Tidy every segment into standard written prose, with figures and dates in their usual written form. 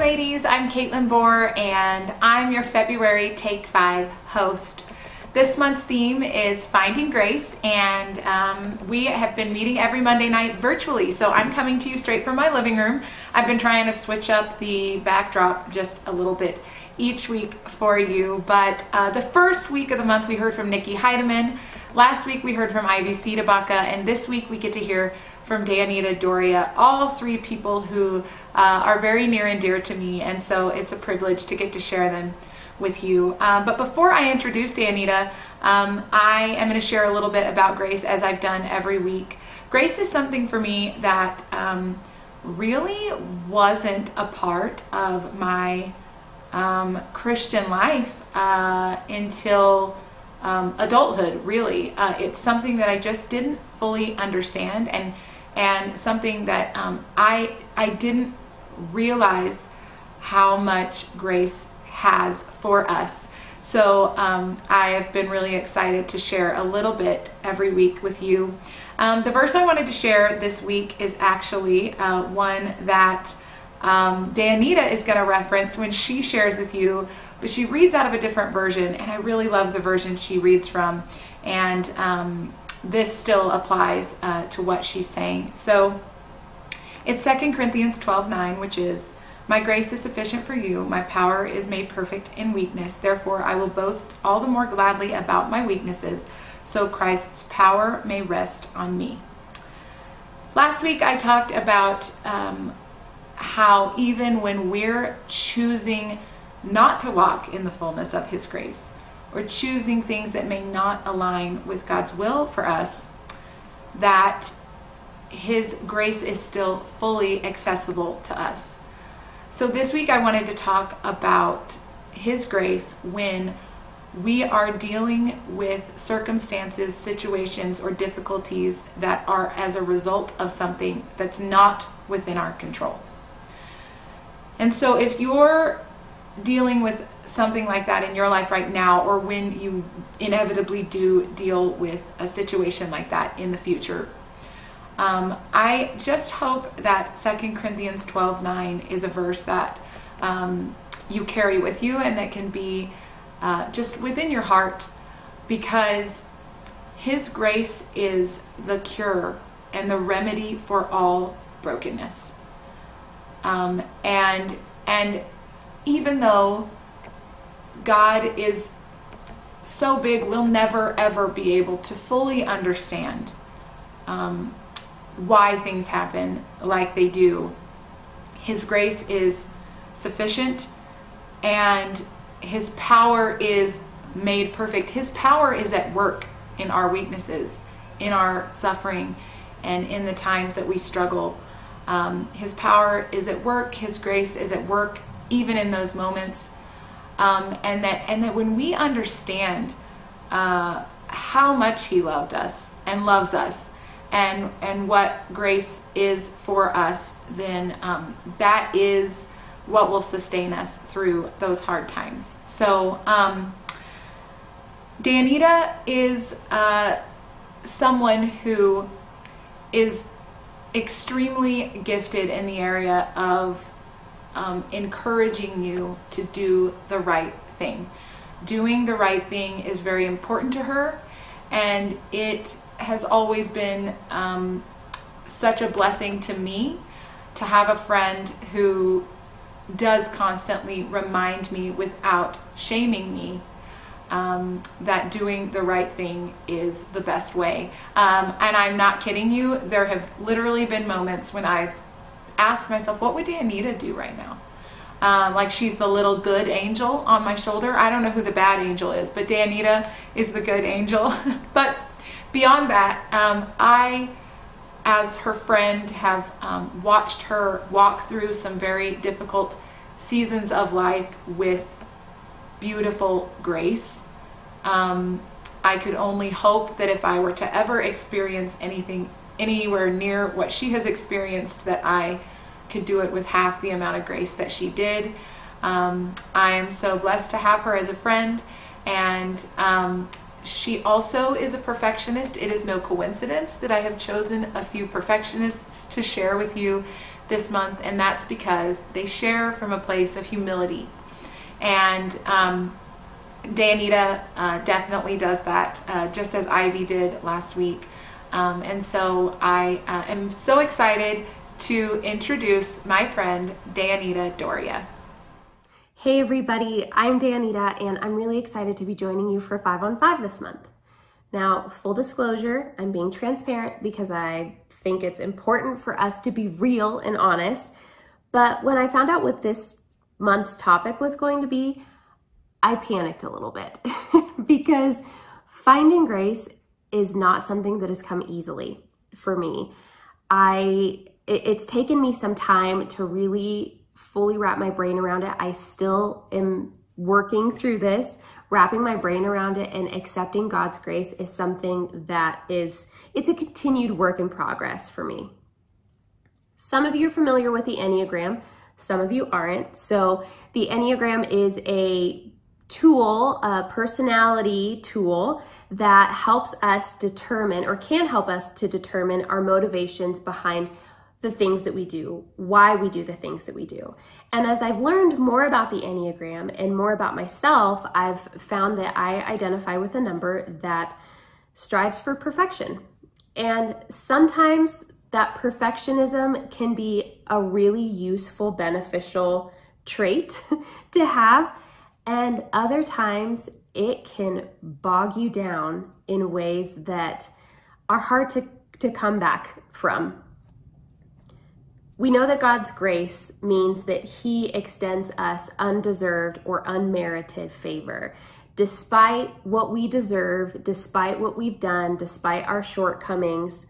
ladies, I'm Caitlin Bohr and I'm your February Take 5 host. This month's theme is Finding Grace, and we have been meeting every Monday night virtually, so I'm coming to you straight from my living room. I've been trying to switch up the backdrop just a little bit each week for you, but the first week of the month we heard from Nikki Heidemann, last week we heard from Ivy Seedabaka, and this week we get to hear from Deyanira, Doria, all three people who are very near and dear to me, and so it's a privilege to get to share them with you. But before I introduce Deyanira, I am going to share a little bit about grace, as I've done every week. Grace is something for me that really wasn't a part of my Christian life until adulthood, really. It's something that I just didn't fully understand, and something that I didn't realize how much grace has for us. So I have been really excited to share a little bit every week with you. The verse I wanted to share this week is actually one that Deyanira is going to reference when she shares with you, but she reads out of a different version, and I really love the version she reads from, and this still applies to what she's saying. So it's 2 Corinthians 12:9, which is, "My grace is sufficient for you, my power is made perfect in weakness. Therefore I will boast all the more gladly about my weaknesses, so Christ's power may rest on me." Last week I talked about how even when we're choosing not to walk in the fullness of His grace, or choosing things that may not align with God's will for us, that His grace is still fully accessible to us. So this week I wanted to talk about His grace when we are dealing with circumstances, situations, or difficulties that are as a result of something that's not within our control. And so if you're dealing with something like that in your life right now, or when you inevitably do deal with a situation like that in the future, I just hope that 2 Corinthians 12:9 is a verse that you carry with you and that can be just within your heart, because His grace is the cure and the remedy for all brokenness. And even though God is so big, we'll never ever be able to fully understand why things happen like they do. His grace is sufficient, and His power is made perfect. His power is at work in our weaknesses, in our suffering, and in the times that we struggle. His power is at work. His grace is at work even in those moments, and that when we understand how much He loved us and loves us, and what grace is for us, then that is what will sustain us through those hard times. So Deyanira is someone who is extremely gifted in the area of encouraging you to do the right thing. Doing the right thing is very important to her, and it has always been such a blessing to me to have a friend who does constantly remind me without shaming me that doing the right thing is the best way. And I'm not kidding you. There have literally been moments when I've asked myself, what would Deyanira do right now? Like she's the little good angel on my shoulder. I don't know who the bad angel is, but Deyanira is the good angel. But beyond that, I, as her friend, have watched her walk through some very difficult seasons of life with beautiful grace. I could only hope that if I were to ever experience anything anywhere near what she has experienced, that I could do it with half the amount of grace that she did. I am so blessed to have her as a friend, and she also is a perfectionist. It is no coincidence that I have chosen a few perfectionists to share with you this month, and that's because they share from a place of humility. And Deyanira definitely does that, just as Ivy did last week. And so I am so excited to introduce my friend Deyanira Doria. Hey everybody, I'm Deyanira, and I'm really excited to be joining you for 5 on 5 this month. Now, full disclosure, I'm being transparent because I think it's important for us to be real and honest. But when I found out what this month's topic was going to be, I panicked a little bit because finding grace is not something that has come easily for me. It's taken me some time to really fully wrap my brain around it. I still am working through this. Wrapping my brain around it and accepting God's grace is something that it's a continued work in progress for me. Some of you are familiar with the Enneagram, some of you aren't. So the Enneagram is a tool, a personality tool that helps us determine, or can help us to determine, our motivations behind the things that we do, why we do the things that we do. And as I've learned more about the Enneagram and more about myself, I've found that I identify with a number that strives for perfection. And sometimes that perfectionism can be a really useful, beneficial trait to have. And other times it can bog you down in ways that are hard to come back from. We know that God's grace means that He extends us undeserved or unmerited favor. Despite what we deserve, despite what we've done, despite our shortcomings,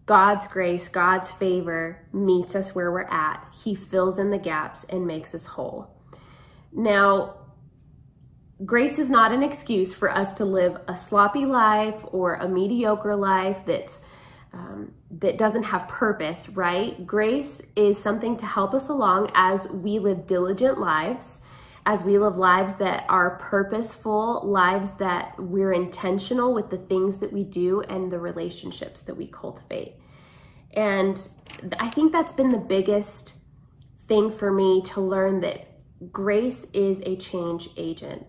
God's grace, God's favor meets us where we're at. He fills in the gaps and makes us whole. Now, grace is not an excuse for us to live a sloppy life or a mediocre life that doesn't have purpose, right? Grace is something to help us along as we live diligent lives, as we live lives that are purposeful, lives that we're intentional with the things that we do and the relationships that we cultivate. And I think that's been the biggest thing for me, to learn that grace is a change agent.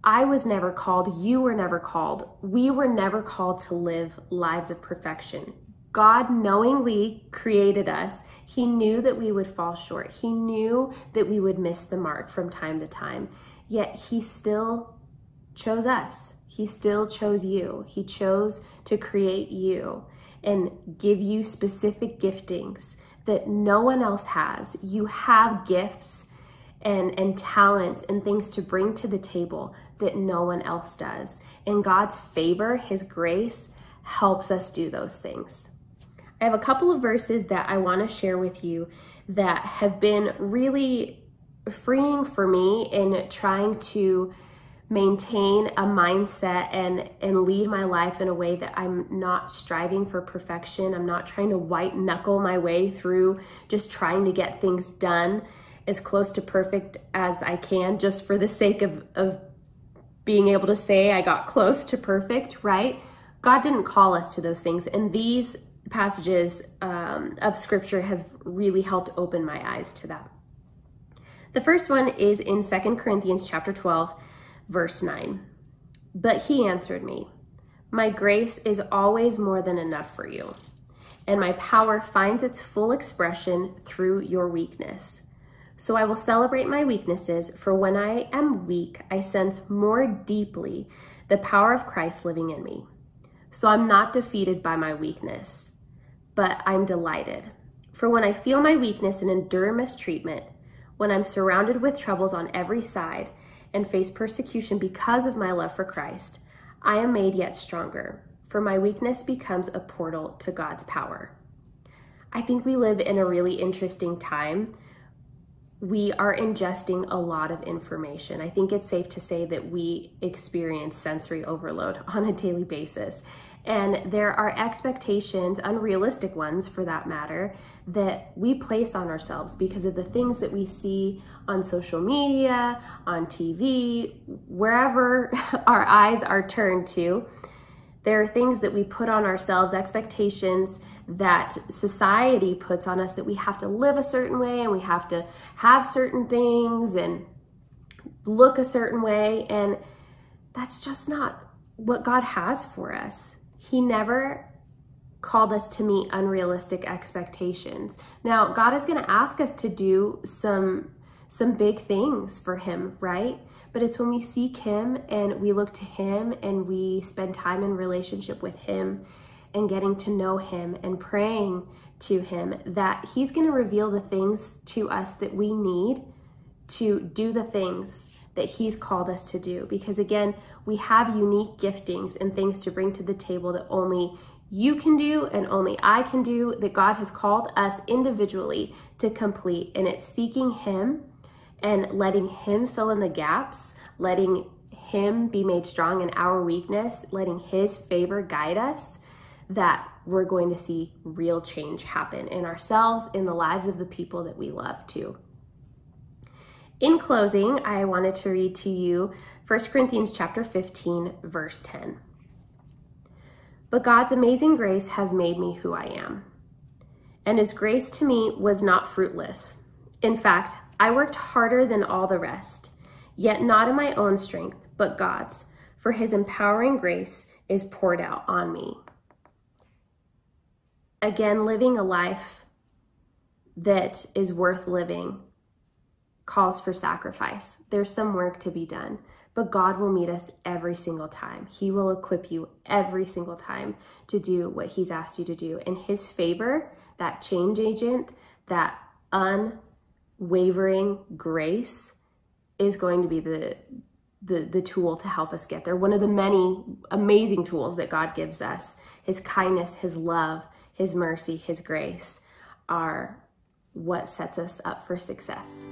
I was never called, you were never called, we were never called to live lives of perfection. God knowingly created us. He knew that we would fall short. He knew that we would miss the mark from time to time, yet He still chose us. He still chose you. He chose to create you and give you specific giftings that no one else has. You have gifts and talents and things to bring to the table that no one else does. And God's favor, His grace, helps us do those things. I have a couple of verses that I want to share with you that have been really freeing for me in trying to maintain a mindset and lead my life in a way that I'm not striving for perfection. I'm not trying to white knuckle my way through just trying to get things done as close to perfect as I can, just for the sake of being able to say I got close to perfect, right? God didn't call us to those things. And these passages of scripture have really helped open my eyes to that. The first one is in 2 Corinthians chapter 12, verse 9. But He answered me, my grace is always more than enough for you, and my power finds its full expression through your weakness. So I will celebrate my weaknesses, for when I am weak, I sense more deeply the power of Christ living in me. So I'm not defeated by my weakness, but I'm delighted. For when I feel my weakness and endure mistreatment, when I'm surrounded with troubles on every side and face persecution because of my love for Christ, I am made yet stronger, for my weakness becomes a portal to God's power. I think we live in a really interesting time. We are ingesting a lot of information. I think it's safe to say that we experience sensory overload on a daily basis. And there are expectations, unrealistic ones for that matter, that we place on ourselves because of the things that we see on social media, on TV, wherever our eyes are turned to. There are things that we put on ourselves, expectations that society puts on us, that we have to live a certain way and we have to have certain things and look a certain way. And that's just not what God has for us. He never called us to meet unrealistic expectations. Now, God is going to ask us to do some big things for him, right? But it's when we seek him and we look to him and we spend time in relationship with him and getting to know him and praying to him that he's going to reveal the things to us that we need to do the things that he's called us to do. Because again, we have unique giftings and things to bring to the table that only you can do and only I can do, that God has called us individually to complete. And it's seeking him and letting him fill in the gaps, letting him be made strong in our weakness, letting his favor guide us, that we're going to see real change happen in ourselves, in the lives of the people that we love too. In closing, I wanted to read to you 1 Corinthians chapter 15, verse 10. But God's amazing grace has made me who I am. And his grace to me was not fruitless. In fact, I worked harder than all the rest, yet not in my own strength, but God's, for his empowering grace is poured out on me. Again, living a life that is worth living calls for sacrifice. There's some work to be done, but God will meet us every single time. He will equip you every single time to do what he's asked you to do. And his favor, that change agent, that unwavering grace, is going to be the tool to help us get there. One of the many amazing tools that God gives us. His kindness, his love, his mercy, his grace are what sets us up for success.